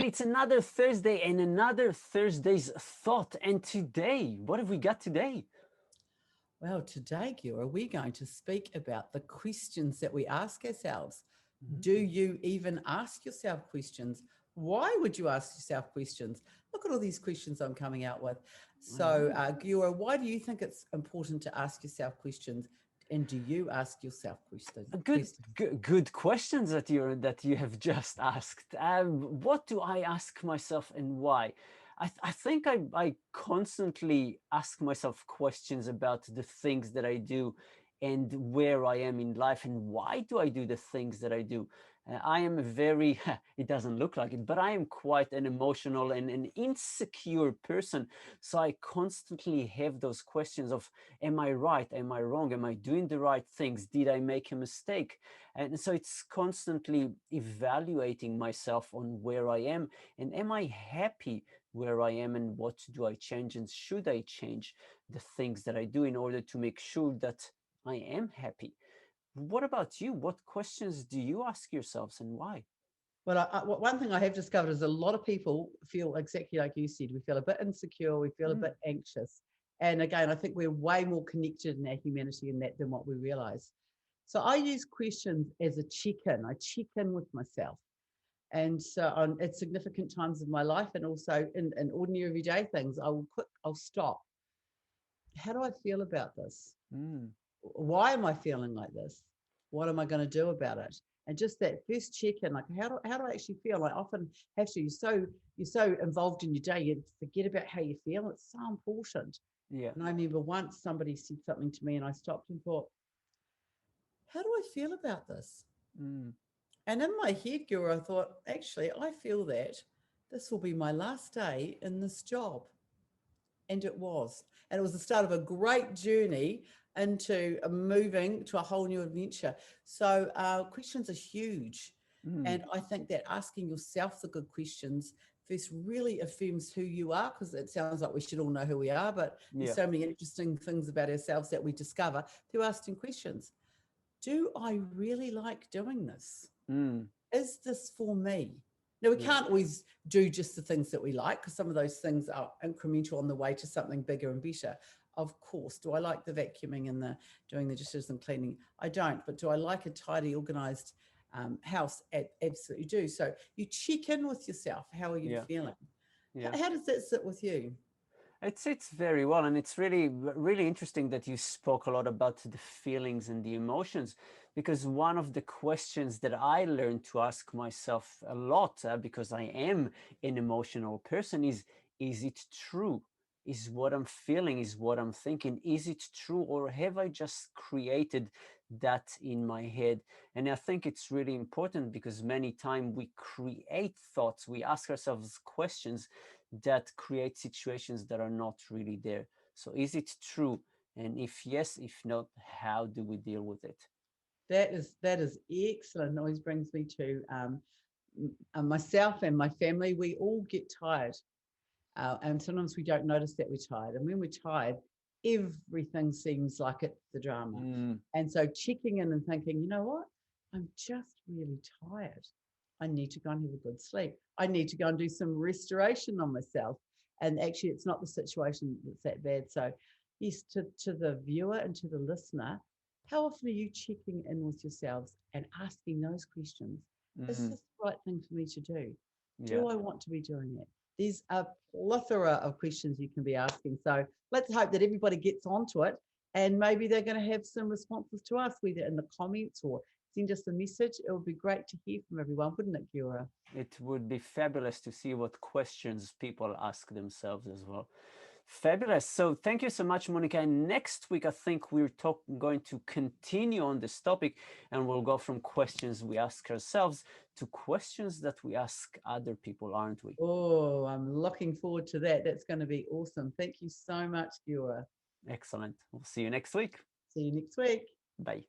It's another Thursday and another Thursday's thought. And today, what have we got today? Well, today, Gura, we're going to speak about the questions that we ask ourselves. Do Mhm. you even ask yourself questions? Why would you ask yourself questions? Look at all these questions I'm coming out with. I So, know. Gura, why do you think it's important to ask yourself questions? And do you ask yourself questions? Good questions that you have just asked. What do I ask myself and why? I think I constantly ask myself questions about the things that I do and where I am in life and why do I do the things that I do. I am a very, it doesn't look like it, but I am quite an emotional and an insecure person. So I constantly have those questions of, am I right? Am I wrong? Am I doing the right things? Did I make a mistake? And so it's constantly evaluating myself on where I am and am I happy where I am and what do I change and should I change the things that I do in order to make sure that I am happy. What about you? What questions do you ask yourselves and why? Well, one thing I have discovered is a lot of people feel exactly like you said. We feel a bit insecure, we feel a Mm, bit anxious. And again, I think we're way more connected in our humanity in that than what we realize. So I use questions as a check-in. I check in with myself. And so at significant times of my life and also in ordinary everyday things, I'll stop. How do I feel about this? mm, Why am I feeling like this? What am I going to do about it? And just that first check-in, like how do I actually feel? I often have to. You're so involved in your day, you forget about how you feel. It's so important. yeah. And I remember once somebody said something to me, and I stopped and thought, how do I feel about this? Mm, And in my head, Guru, I thought, actually, I feel that this will be my last day in this job. And it was. And it was the start of a great journey into moving to a whole new adventure. So questions are huge. mm, And I think that asking yourself the good questions first really affirms who you are, because it sounds like we should all know who we are, but there's yeah. so many interesting things about ourselves that we discover through asking questions. Do I really like doing this? Mm, Is this for me? Now, we yeah. can't always do just the things that we like, because some of those things are incremental on the way to something bigger and better. Of course. Do I like the vacuuming and the doing the dishes and cleaning? I don't. But do I like a tidy, organized house? Absolutely do. So you check in with yourself. How are you Yeah. feeling? Yeah. How does that sit with you? It's very well, and it's really interesting that you spoke a lot about the feelings and the emotions, because one of the questions that I learned to ask myself a lot, because I am an emotional person, is it true? Is what I'm feeling, is what I'm thinking, is it true, or have I just created that in my head? And I think it's really important because many times we create thoughts, we ask ourselves questions that create situations that are not really there. So is it true? And if yes, if not, how do we deal with it? That is excellent. Always brings me to myself and my family. We all get tired. And sometimes we don't notice that we're tired. And when we're tired, everything seems like it's the drama. Mm, And so checking in and thinking, you know what? I'm just really tired. I need to go and have a good sleep. I need to go and do some restoration on myself. And actually, it's not the situation that's that bad. So, yes, to the viewer and to the listener, how often are you checking in with yourselves and asking those questions? Is mm, this the right thing for me to do? yeah. Do I want to be doing it? There's a plethora of questions you can be asking. So let's hope that everybody gets onto it, and maybe they're going to have some responses to us, whether in the comments or send us a message. It would be great to hear from everyone, wouldn't it, Kira? It would be fabulous to see what questions people ask themselves as well. Fabulous. So thank you so much, Monica. And next week, I think going to continue on this topic, and we'll go from questions we ask ourselves to questions that we ask other people, aren't we? Oh, I'm looking forward to that. That's going to be awesome. Thank you so much, Kira. Excellent. We'll see you next week. See you next week. Bye.